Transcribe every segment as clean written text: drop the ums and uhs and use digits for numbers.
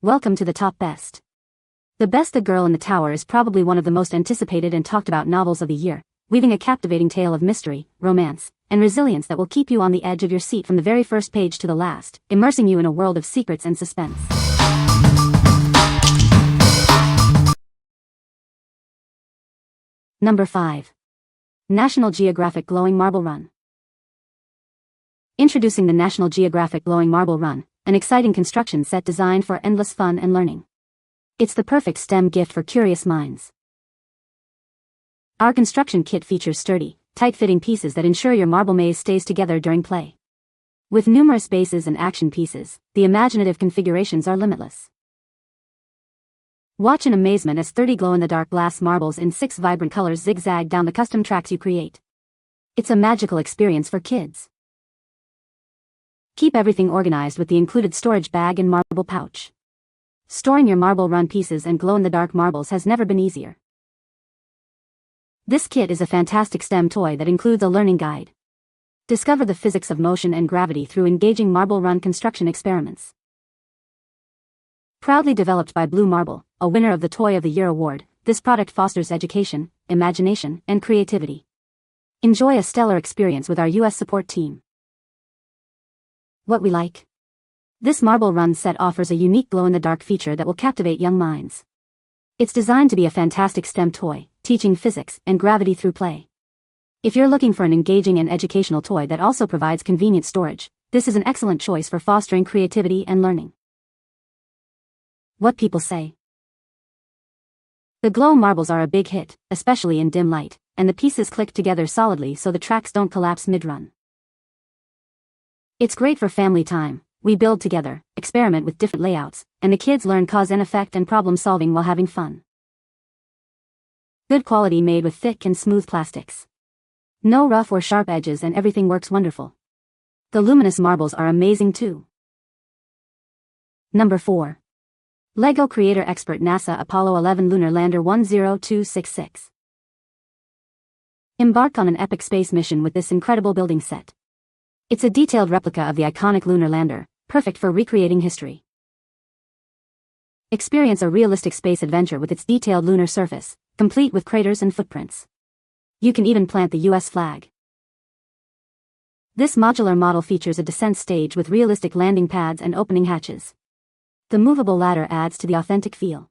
Welcome to the top best. The Best the Girl in the Tower is probably one of the most anticipated and talked about novels of the year, weaving a captivating tale of mystery, romance, and resilience that will keep you on the edge of your seat from the very first page to the last, immersing you in a world of secrets and suspense. Number 5. National Geographic Glowing Marble Run. Introducing the National Geographic Glowing Marble Run, an exciting construction set designed for endless fun and learning. It's the perfect STEM gift for curious minds. Our construction kit features sturdy, tight-fitting pieces that ensure your marble maze stays together during play. With numerous bases and action pieces, the imaginative configurations are limitless. Watch in amazement as 30 glow-in-the-dark glass marbles in 6 vibrant colors zigzag down the custom tracks you create. It's a magical experience for kids. Keep everything organized with the included storage bag and marble pouch. Storing your marble run pieces and glow-in-the-dark marbles has never been easier. This kit is a fantastic STEM toy that includes a learning guide. Discover the physics of motion and gravity through engaging marble run construction experiments. Proudly developed by Blue Marble, a winner of the Toy of the Year award, this product fosters education, imagination, and creativity. Enjoy a stellar experience with our US support team. What we like. This marble run set offers a unique glow-in-the-dark feature that will captivate young minds. It's designed to be a fantastic STEM toy, teaching physics and gravity through play. If you're looking for an engaging and educational toy that also provides convenient storage, this is an excellent choice for fostering creativity and learning. What people say. The glow marbles are a big hit, especially in dim light, and the pieces click together solidly so the tracks don't collapse mid-run. It's great for family time. We build together, experiment with different layouts, and the kids learn cause and effect and problem solving while having fun. Good quality made with thick and smooth plastics. No rough or sharp edges and everything works wonderful. The luminous marbles are amazing too. Number 4. LEGO Creator Expert NASA Apollo 11 Lunar Lander 10266. Embark on an epic space mission with this incredible building set. It's a detailed replica of the iconic lunar lander, perfect for recreating history. Experience a realistic space adventure with its detailed lunar surface, complete with craters and footprints. You can even plant the US flag. This modular model features a descent stage with realistic landing pads and opening hatches. The movable ladder adds to the authentic feel.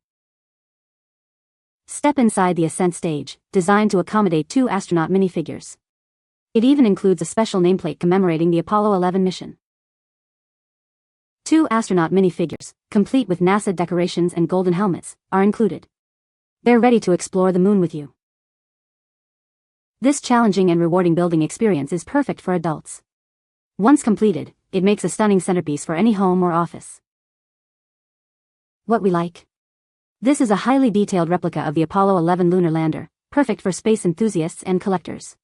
Step inside the ascent stage, designed to accommodate 2 astronaut minifigures. It even includes a special nameplate commemorating the Apollo 11 mission. 2 astronaut minifigures, complete with NASA decorations and golden helmets, are included. They're ready to explore the moon with you. This challenging and rewarding building experience is perfect for adults. Once completed, it makes a stunning centerpiece for any home or office. What we like. This is a highly detailed replica of the Apollo 11 lunar lander, perfect for space enthusiasts and collectors.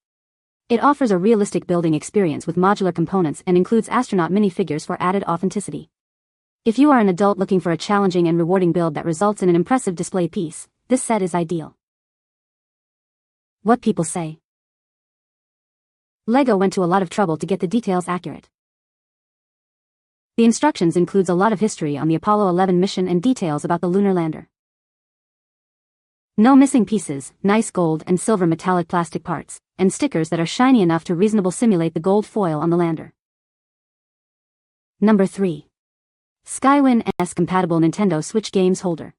It offers a realistic building experience with modular components and includes astronaut minifigures for added authenticity. If you are an adult looking for a challenging and rewarding build that results in an impressive display piece, this set is ideal. What people say. LEGO went to a lot of trouble to get the details accurate. The instructions includes a lot of history on the Apollo 11 mission and details about the lunar lander. No missing pieces, nice gold and silver metallic plastic parts, and stickers that are shiny enough to reasonably simulate the gold foil on the lander. Number 3. Skywin S compatible Nintendo Switch games holder.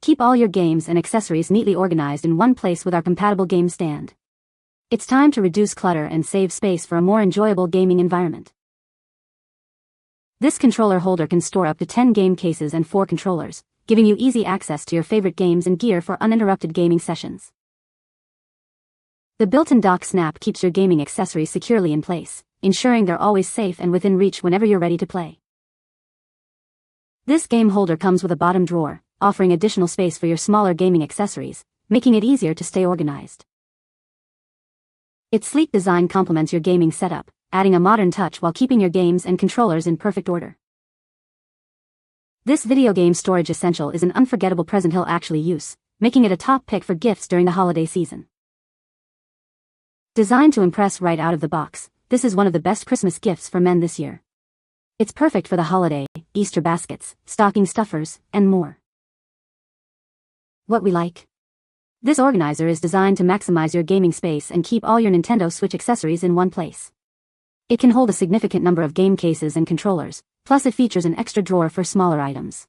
Keep all your games and accessories neatly organized in one place with our compatible game stand. It's time to reduce clutter and save space for a more enjoyable gaming environment. This controller holder can store up to 10 game cases and 4 controllers, giving you easy access to your favorite games and gear for uninterrupted gaming sessions. The built-in dock snap keeps your gaming accessories securely in place, ensuring they're always safe and within reach whenever you're ready to play. This game holder comes with a bottom drawer, offering additional space for your smaller gaming accessories, making it easier to stay organized. Its sleek design complements your gaming setup, adding a modern touch while keeping your games and controllers in perfect order. This video game storage essential is an unforgettable present he'll actually use, making it a top pick for gifts during the holiday season. Designed to impress right out of the box, this is one of the best Christmas gifts for men this year. It's perfect for the holiday, Easter baskets, stocking stuffers, and more. What we like. This organizer is designed to maximize your gaming space and keep all your Nintendo Switch accessories in one place. It can hold a significant number of game cases and controllers, plus it features an extra drawer for smaller items.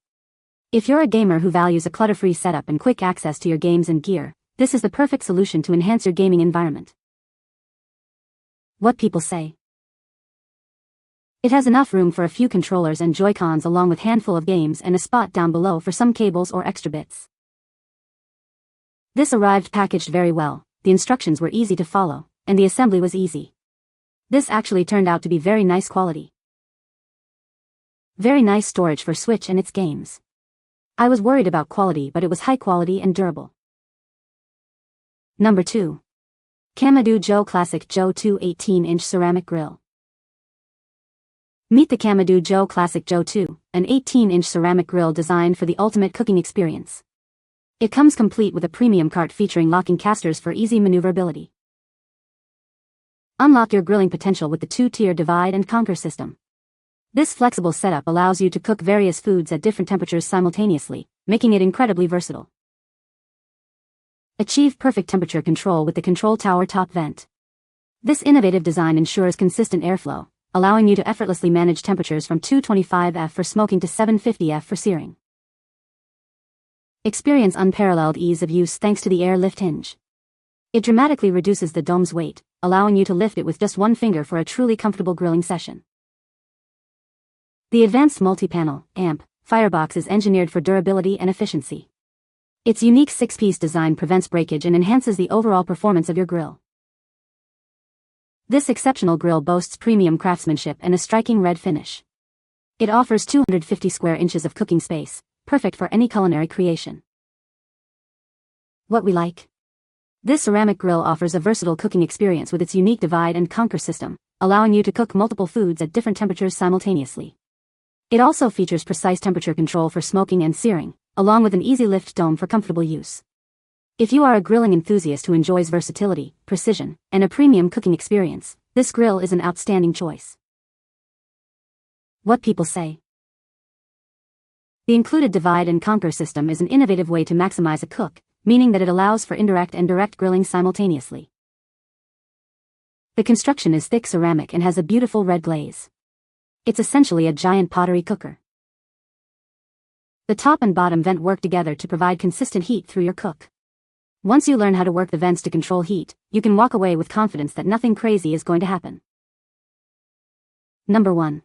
If you're a gamer who values a clutter-free setup and quick access to your games and gear, this is the perfect solution to enhance your gaming environment. What people say. It has enough room for a few controllers and Joy-Cons along with handful of games and a spot down below for some cables or extra bits. This arrived packaged very well, the instructions were easy to follow, and the assembly was easy. This actually turned out to be very nice quality. Very nice storage for Switch and its games. I was worried about quality, but it was high quality and durable. Number 2. Kamado GeoClassic Joe 2 18-inch ceramic grill. Meet the Kamado GeoClassic Joe 2, an 18-inch ceramic grill designed for the ultimate cooking experience. It comes complete with a premium cart featuring locking casters for easy maneuverability. Unlock your grilling potential with the 2-tier divide and conquer system. This flexible setup allows you to cook various foods at different temperatures simultaneously, making it incredibly versatile. Achieve perfect temperature control with the control tower top vent. This innovative design ensures consistent airflow, allowing you to effortlessly manage temperatures from 225 F for smoking to 750 F for searing. Experience unparalleled ease of use thanks to the air lift hinge. It dramatically reduces the dome's weight, allowing you to lift it with just one finger for a truly comfortable grilling session. The advanced multi-panel, AMP, firebox is engineered for durability and efficiency. Its unique 6-piece design prevents breakage and enhances the overall performance of your grill. This exceptional grill boasts premium craftsmanship and a striking red finish. It offers 250 square inches of cooking space, perfect for any culinary creation. What we like. This ceramic grill offers a versatile cooking experience with its unique divide and conquer system, allowing you to cook multiple foods at different temperatures simultaneously. It also features precise temperature control for smoking and searing, along with an easy lift dome for comfortable use. If you are a grilling enthusiast who enjoys versatility, precision, and a premium cooking experience, this grill is an outstanding choice. What people say. The included divide and conquer system is an innovative way to maximize a cook, meaning that it allows for indirect and direct grilling simultaneously. The construction is thick ceramic and has a beautiful red glaze. It's essentially a giant pottery cooker. The top and bottom vent work together to provide consistent heat through your cook. Once you learn how to work the vents to control heat, you can walk away with confidence that nothing crazy is going to happen. Number 1.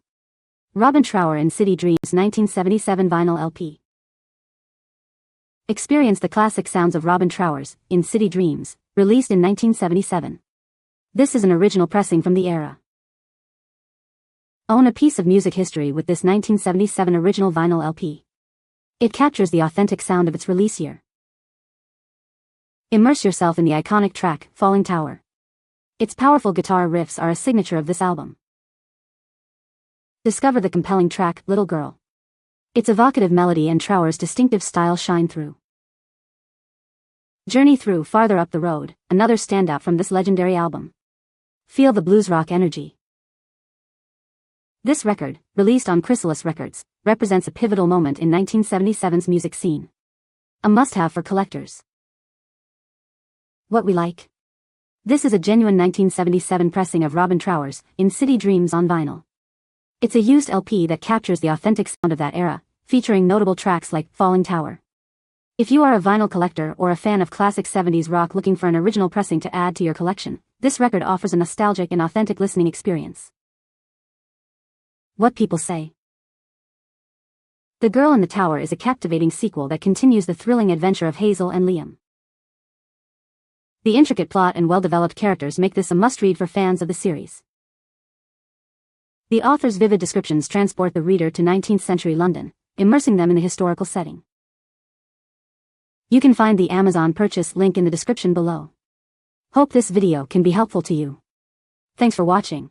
Robin Trower in City Dreams 1977 Vinyl LP. Experience the classic sounds of Robin Trower's In City Dreams, released in 1977. This is an original pressing from the era. Own a piece of music history with this 1977 original vinyl LP. It captures the authentic sound of its release year. Immerse yourself in the iconic track, Falling Tower. Its powerful guitar riffs are a signature of this album. Discover the compelling track, Little Girl. Its evocative melody and Trower's distinctive style shine through. Journey through Farther Up the Road, another standout from this legendary album. Feel the blues rock energy. This record, released on Chrysalis Records, represents a pivotal moment in 1977's music scene. A must-have for collectors. What we like. This is a genuine 1977 pressing of Robin Trower's In City Dreams on vinyl. It's a used LP that captures the authentic sound of that era, featuring notable tracks like Falling Tower. If you are a vinyl collector or a fan of classic 70s rock looking for an original pressing to add to your collection, this record offers a nostalgic and authentic listening experience. What people say. The Girl in the Tower is a captivating sequel that continues the thrilling adventure of Hazel and Liam. The intricate plot and well-developed characters make this a must-read for fans of the series. The author's vivid descriptions transport the reader to 19th century London, immersing them in the historical setting. You can find the Amazon purchase link in the description below. Hope this video can be helpful to you. Thanks for watching.